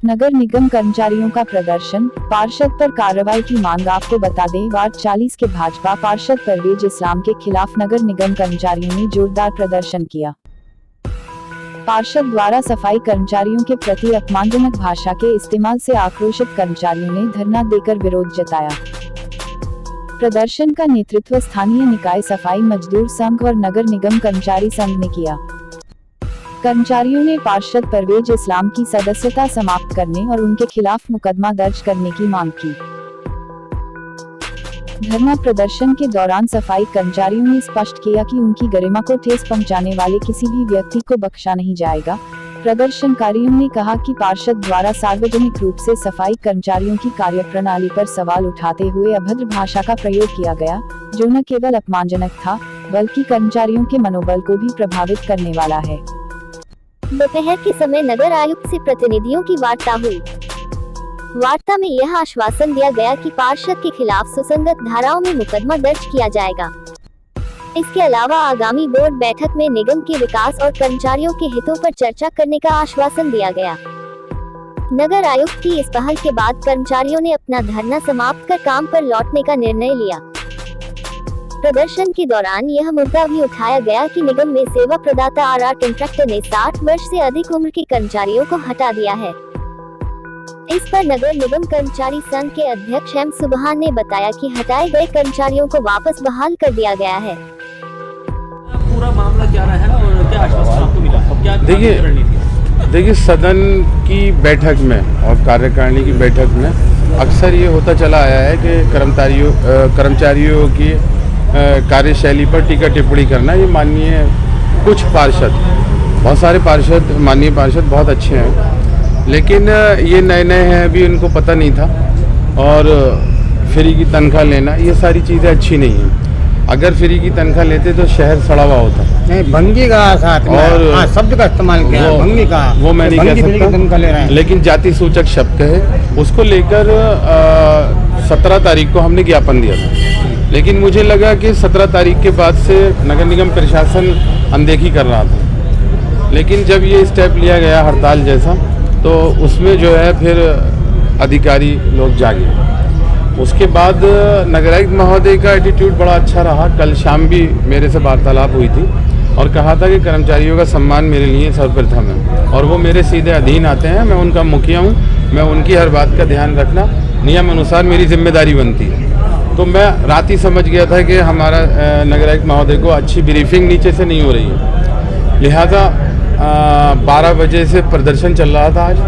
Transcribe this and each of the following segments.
नगर निगम कर्मचारियों का प्रदर्शन, पार्षद पर कार्रवाई की मांग। आपको बता दें, वार्ड 40 के भाजपा पार्षद परवेज इस्लाम के खिलाफ नगर निगम कर्मचारियों ने जोरदार प्रदर्शन किया। पार्षद द्वारा सफाई कर्मचारियों के प्रति अपमानजनक भाषा के इस्तेमाल से आक्रोशित कर्मचारियों ने धरना देकर विरोध जताया। प्रदर्शन का नेतृत्व स्थानीय निकाय सफाई मजदूर संघ और नगर निगम कर्मचारी संघ ने किया। कर्मचारियों ने पार्षद परवेज इस्लाम की सदस्यता समाप्त करने और उनके खिलाफ मुकदमा दर्ज करने की मांग की। धरना प्रदर्शन के दौरान सफाई कर्मचारियों ने स्पष्ट किया कि उनकी गरिमा को ठेस पहुंचाने वाले किसी भी व्यक्ति को बख्शा नहीं जाएगा। प्रदर्शनकारियों ने कहा कि पार्षद द्वारा सार्वजनिक रूप से सफाई कर्मचारियों की कार्यप्रणाली पर सवाल उठाते हुए अभद्र भाषा का प्रयोग किया गया, जो न केवल अपमानजनक था, बल्कि कर्मचारियों के मनोबल को भी प्रभावित करने वाला है। दोपहर के समय नगर आयुक्त से प्रतिनिधियों की वार्ता हुई। वार्ता में यह आश्वासन दिया गया कि पार्षद के खिलाफ सुसंगत धाराओं में मुकदमा दर्ज किया जाएगा। इसके अलावा आगामी बोर्ड बैठक में निगम के विकास और कर्मचारियों के हितों पर चर्चा करने का आश्वासन दिया गया। नगर आयुक्त की इस पहल के बाद कर्मचारियों ने अपना धरना समाप्त कर काम पर लौटने का निर्णय लिया। प्रदर्शन के दौरान यह मुद्दा भी उठाया गया कि निगम में सेवा प्रदाता आर कंट्रैक्टर ने 60 वर्ष से अधिक उम्र के कर्मचारियों को हटा दिया है। इस पर नगर निगम कर्मचारी संघ के अध्यक्ष एम सुबहान ने बताया कि हटाए गए कर्मचारियों को वापस बहाल कर दिया गया है। पूरा मामला क्या रहा है और क्या आश्वासन आपको मिला? देखिए सदन की बैठक में और कार्यकारिणी की बैठक में अक्सर ये होता चला आया है कि कर्मचारियों की कार्यशैली पर टीका टिप्पणी करना। ये माननीय कुछ पार्षद, बहुत सारे पार्षद, माननीय पार्षद बहुत अच्छे हैं, लेकिन ये नए हैं, अभी उनको पता नहीं था। और फ्री की तनख्वाह लेना, ये सारी चीज़ें अच्छी नहीं हैं। अगर फ्री की तनख्वाह लेते तो शहर सड़ा हुआ होता। नहीं, भंगी का साथ में और शब्द का इस्तेमाल किया, भंगी का वो मैं नहीं कह सकता, लेकिन जाति सूचक शब्द है, उसको लेकर 17 तारीख को हमने ज्ञापन दिया था। लेकिन मुझे लगा कि 17 तारीख के बाद से नगर निगम प्रशासन अनदेखी कर रहा था, लेकिन जब ये स्टेप लिया गया हड़ताल जैसा, तो उसमें जो है फिर अधिकारी लोग जागे। उसके बाद नगरायुक्त महोदय का एटीट्यूड बड़ा अच्छा रहा। कल शाम भी मेरे से वार्तालाप हुई थी और कहा था कि कर्मचारियों का सम्मान मेरे लिए सर्वप्रथम है और वो मेरे सीधे अधीन आते हैं। मैं उनका मुखिया हूँ, मैं उनकी हर बात का ध्यान रखना नियम अनुसार मेरी जिम्मेदारी बनती है। तो मैं रात ही समझ गया था कि हमारा नगरायुक्त महोदय को अच्छी ब्रीफिंग नीचे से नहीं हो रही है, लिहाजा 12 बजे से प्रदर्शन चल रहा था आज,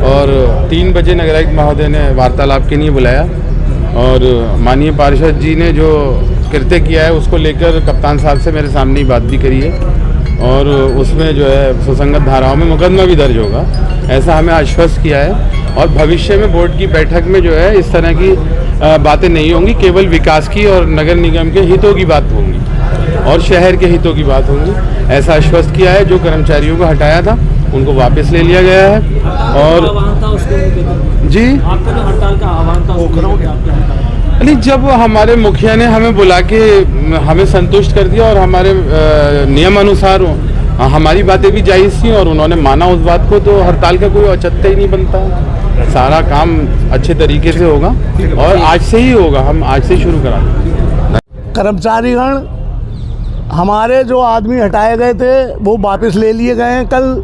और 3 बजे नगरायुक्त महोदय ने वार्तालाप के लिए बुलाया और माननीय पार्षद जी ने जो कृत्य किया है उसको लेकर कप्तान साहब से मेरे सामने ही बात भी करी है और उसमें जो है सुसंगत धाराओं में मुकदमा भी दर्ज होगा, ऐसा हमें आश्वस्त किया है। और भविष्य में बोर्ड की बैठक में जो है इस तरह की बातें नहीं होंगी, केवल विकास की और नगर निगम के हितों की बात होंगी और शहर के हितों की बात होंगी, ऐसा आश्वस्त किया है। जो कर्मचारियों को हटाया था उनको वापस ले लिया गया है। और जी, आपका जो हड़ताल का आह्वान था, नहीं, जब हमारे मुखिया ने हमें बुला के हमें संतुष्ट कर दिया और हमारे नियम अनुसार हमारी बातें भी जायज़ थी और उन्होंने माना उस बात को, तो हड़ताल का कोई औचित्य ही नहीं बनता। सारा काम अच्छे तरीके से होगा और आज से ही होगा, हम आज से ही शुरू करा देंगे। कर्मचारीगण हमारे जो आदमी हटाए गए थे वो वापस ले लिए गए हैं कल,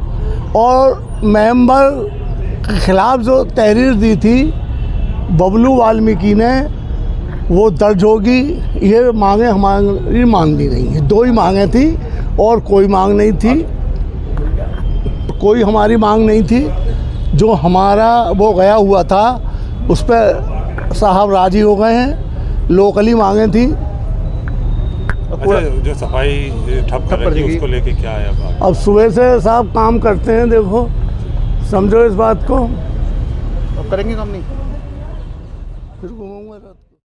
और मेंबर के खिलाफ जो तहरीर दी थी बबलू वाल्मीकि ने, वो दर्ज होगी। ये मांगे हमारी मांगी नहीं है, 2 ही मांगे थी और कोई मांग नहीं थी, कोई हमारी मांग नहीं थी। जो हमारा वो गया हुआ था उस पर साहब राजी हो गए हैं, लोकली मांगे थी। अच्छा, जो सफाई ठप कर रही थी उसको लेके क्या है अब सुबह से साहब काम करते हैं, देखो समझो इस बात को। अब करेंगे काम नहीं, फिर घूमूंगा।